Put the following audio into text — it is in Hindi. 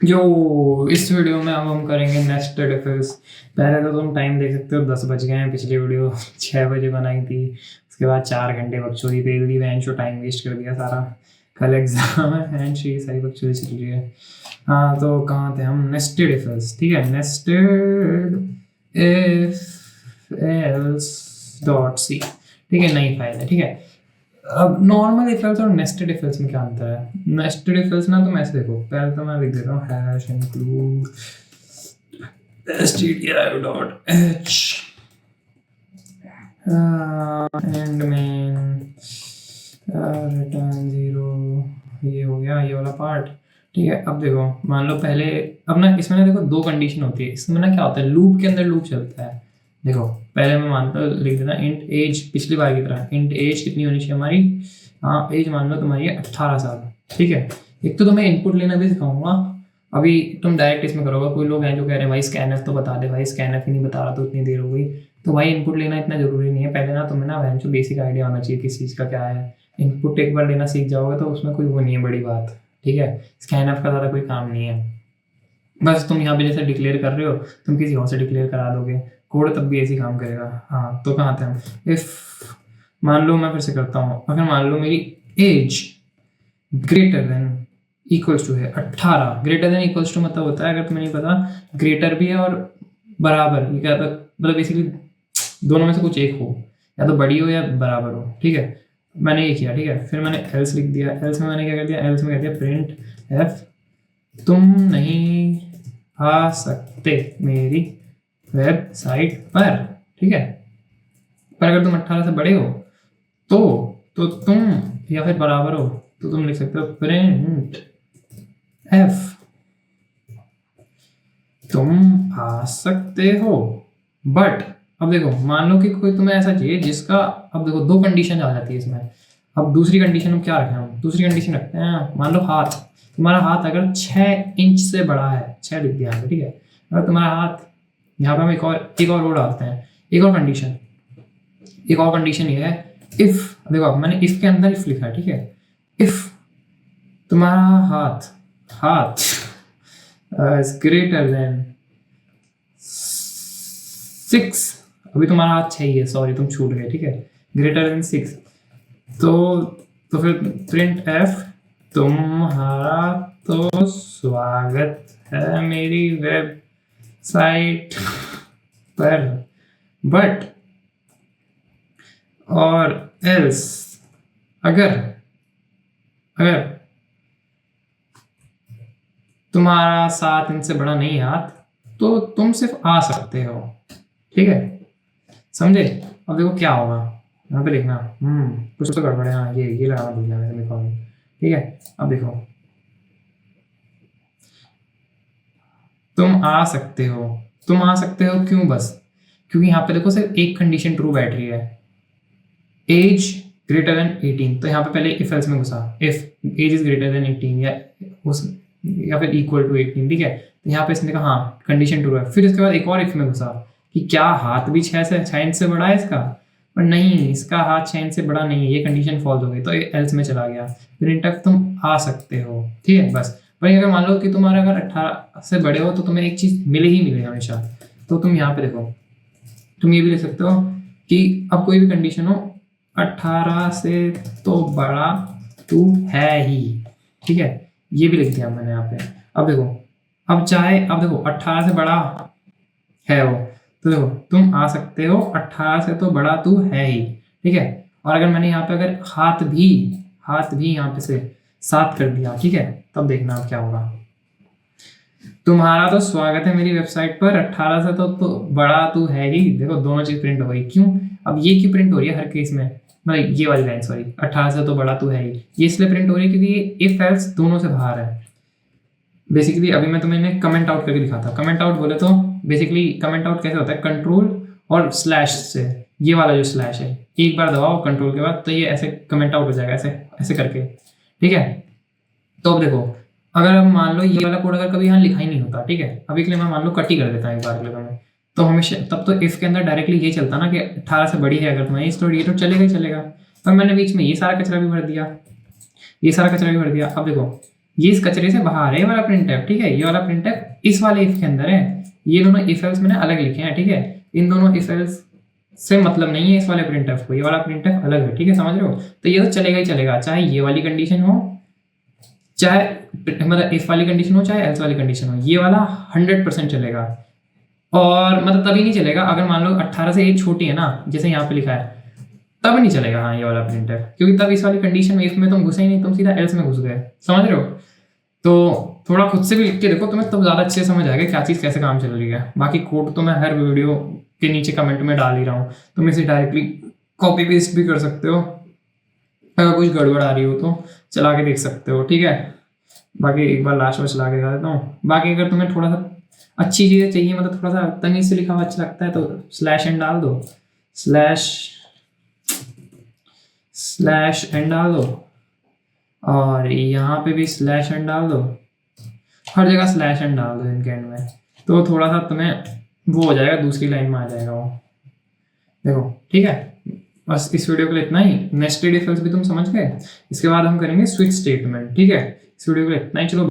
जो इस वीडियो में अब हम करेंगे नेस्टेड इफेल्स। पहले तो तुम टाइम देख सकते हो 10 बज गए हैं। पिछली वीडियो 6 बजे बनाई थी, उसके बाद 4 घंटे बकचोदी पेल दी, बहन चो टाइम वेस्ट कर दिया सारा। कल एग्जाम है, बहन चो ये सारी बकचोदी चल रही है। हाँ तो कहाँ थे हम? नेस्टेड इफेल्स, ठीक है। Nested if else dot C, ठीक है, नई फाइल है, ठीक है। अब नॉर्मल इफेल्स और नेस्टेड इफेल्स में क्या अंतर है? नेस्टेड इफेल्स ना तुम ऐसे देखो, पहले तो मैं लिख देता हूँ hash include stdio dot h and में रिटर्न 0। ये हो गया ये वाला पार्ट, ठीक है। अब देखो, मान लो पहले, अब ना इसमें ना देखो दो कंडीशन होती है इसमें। ना क्या होता है, लूप के अंदर लूप चलता है। देखो पहले मैं मानता लिख देता इंट एज, पिछली बार की तरह इंट एज कितनी होनी चाहिए हमारी? हाँ, एज मान लो तुम्हारी है 18 साल, ठीक है। एक तो तुम्हें इनपुट लेना भी सिखाऊंगा। अभी तुम डायरेक्ट इसमें करोगे। कोई लोग हैं जो कह रहे हैं भाई स्कैनएफ तो बता दे, भाई स्कैनएफ ही नहीं बता रहा तो इतनी देर हो गई। तो भाई इनपुट लेना इतना जरूरी नहीं है। पहले ना तुम्हें ना जो बेसिक आइडिया होना चाहिए किस चीज़ का क्या है। इनपुट एक बार लेना सीख जाओगे तो उसमें कोई वो नहीं है बड़ी बात, ठीक है। स्कैनएफ का ज़्यादा कोई काम नहीं है। बस तुम यहाँ पे जैसे डिक्लेयर कर रहे हो, तुम किसी और से डिक्लेयर करा दोगे, कोड तब भी ऐसे ही काम करेगा। हाँ तो कहाँ थे हम? इफ मान लो, मैं फिर से करता हूँ, अगर मान लो मेरी age greater than equals to है 18। ग्रेटर देन इक्वल्स टू मतलब होता है, अगर तुम्हें नहीं पता, ग्रेटर भी है और बराबर। ये क्या था? मतलब बेसिकली दोनों में से कुछ एक हो, या तो बड़ी हो या बराबर हो, ठीक है। मैंने ये किया, ठीक है। फिर मैंने एल्स लिख दिया। एल्स में मैंने क्या कर दिया? एल्स में कह दिया प्रिंट एफ तुम नहीं आ सकते मेरी वेबसाइट पर, ठीक है। पर अगर तुम 18 से बड़े हो तो तुम, या फिर बराबर हो तो तुम लिख सकते हो प्रिंट एफ तुम आ सकते हो। बट अब देखो, मान लो कि कोई तुम्हें ऐसा चाहिए जिसका, अब देखो दो कंडीशन आ जाती है इसमें। अब दूसरी कंडीशन हम क्या रखें? हम दूसरी कंडीशन रखते हैं, मान लो हाथ, तुम्हारा हाथ अगर 6 इंच से बड़ा है, 6 लिख दिया, ठीक है। अगर तुम्हारा हाथ, यहाँ पे हम एक और वो डालते हैं, एक और कंडीशन ये है, इफ, देखो मैंने इफ के अंदर इफ लिखा है, ठीक है। इफ तुम्हारा हाथ इज ग्रेटर देन 6, अभी तुम्हारा हाथ 6 ही है, सॉरी तुम छूट गए, ठीक है। ग्रेटर देन 6 तो फिर प्रिंट एफ तुम्हारा तो स्वागत है मेरी वेबसाइट पर, बट और एल्स अगर तुम्हारा 7 इंच से बड़ा नहीं हाथ तो तुम सिर्फ आ सकते हो, ठीक है, समझे। अब देखो क्या होगा, यहाँ पे लिखना कुछ तो गड़बड़ है। हाँ ये लगाना भूल गया सेमीकोलन, ठीक है। अब देखो तुम आ सकते हो क्यों? बस क्योंकि यहाँ पे देखो सिर्फ एक कंडीशन ट्रू बैठ रही है, एज ग्रेटर देन 18। तो यहाँ पे पहले इफ एल्स में घुसा, if age is greater than 18 या फिर इक्वल टू 18, ठीक है। तो यहाँ पे इसने कहा हाँ कंडीशन ट्रू है। फिर इसके बाद एक और इफ में घुसा कि क्या हाथ भी 6 इंच से बड़ा है इसका, पर नहीं, इसका हाथ 6 इंच से बड़ा नहीं है, ये कंडीशन फॉल्स हो गई। तो एल्स में चला गया, प्रिंट एफ तुम आ सकते हो, ठीक है। बस भाई अगर मान लो कि तुम्हारे अगर 18 से बड़े हो तो तुम्हें एक चीज़ मिलेगी हमेशा। तो तुम यहाँ पे देखो, तुम ये भी लिख सकते हो कि अब कोई भी कंडीशन हो, 18 से तो बड़ा तू है ही, ठीक है। ये भी लिख दिया मैंने यहाँ पे। अब देखो, अब देखो 18 से बड़ा है वो, तो देखो तुम आ सकते हो, 18 से तो बड़ा तू है ही, ठीक है। और अगर मैंने यहाँ पे अगर हाथ भी यहाँ पे से 7 कर दिया, ठीक है, तब देखना अब क्या होगा। तुम्हारा तो स्वागत है मेरी वेबसाइट पर, 18 से तो बड़ा तू है ही। देखो दोनों चीज प्रिंट हो गई। क्यों? अब ये क्यों प्रिंट हो रही है हर केस में? मतलब ये वाली लाइन, सॉरी, 18 से तो बड़ा तू है ही, ये इसलिए प्रिंट हो रही है क्योंकि ये इफ एल्स दोनों से बाहर है। बेसिकली अभी मैं तुम्हें कमेंट आउट करके दिखाता। कमेंट आउट बोले तो बेसिकली कमेंट आउट कैसे होता है? कंट्रोल और स्लैश से, ये वाला जो स्लैश है, एक बार दबाओ कंट्रोल के बाद तो ये ऐसे कमेंट आउट हो जाएगा, ऐसे करके, ठीक है। तो अब देखो, अगर अब मान लो ये वाला कोड अगर कभी यहाँ लिखा ही नहीं होता, ठीक है, अभी के लिए मैं मान लो कट ही कर देता हूँ एक बार के लिए मैं, तो हमेशा तब तो इफ के अंदर डायरेक्टली ये चलता ना कि 18 से बड़ी है अगर तुम्हें इस, तो ये तो चलेगा ही चलेगा। पर मैंने बीच में ये सारा कचरा भी भर दिया। अब देखो ये इस कचरे से बाहर है, ये वाला प्रिंटफ, ठीक है, ये वाला प्रिंटफ इस वाले इफ के अंदर है। ये दोनों इफ एल्स मैंने अलग लिखे हैं, ठीक है, इन दोनों इफ एल्स से मतलब नहीं है इस वाले प्रिंटफ को, ये वाला प्रिंटफ अलग है, ठीक है, समझ रहे हो। तो ये तो चलेगा ही चलेगा, चाहे ये वाली कंडीशन हो, चाहे मतलब इफ वाली कंडीशन हो, चाहे एल्स वाली कंडीशन हो, ये वाला 100% चलेगा। और मतलब तभी नहीं चलेगा अगर मान लो 18 से एज छोटी है ना, जैसे यहाँ पे लिखा है, तब नहीं चलेगा हाँ ये वाला प्रिंटफ, क्योंकि तब इस वाली कंडीशन में इफ में तुम घुसे ही नहीं, तुम सीधा एल्स में घुस गए, समझ रहे हो। तो थोड़ा खुद से भी लिख के देखो, तुम्हें तब ज़्यादा अच्छे से समझ आएगा क्या चीज़ कैसे काम चल रही है। बाकी कोड तो मैं हर वीडियो के नीचे कमेंट में डाल ही रहा हूँ, तुम इसे डायरेक्टली कॉपी पेस्ट भी कर सकते हो, अगर कुछ गड़बड़ आ रही हो तो चला के देख सकते हो, ठीक है। बाकी एक बार लास्ट में चला के दिखा देता हूँ। बाकी अगर तुम्हें थोड़ा सा अच्छी चीज़ें चाहिए, मतलब थोड़ा सा तमीज से लिखा हुआ अच्छा लगता है, तो स्लैश एन डाल दो, स्लैश एन डाल दो, और यहाँ पे भी स्लैश एन डाल दो, हर जगह स्लैश एन डाल दो इनके एंड में, तो थोड़ा सा तुम्हें वो हो जाएगा, दूसरी लाइन में आ जाएगा वो, देखो, ठीक है। बस इस वीडियो के लिए इतना ही। नेस्टेड इफ एल्स भी तुम समझ गए, इसके बाद हम करेंगे स्विच स्टेटमेंट, ठीक है। इस वीडियो के लिए इतना ही, चलो।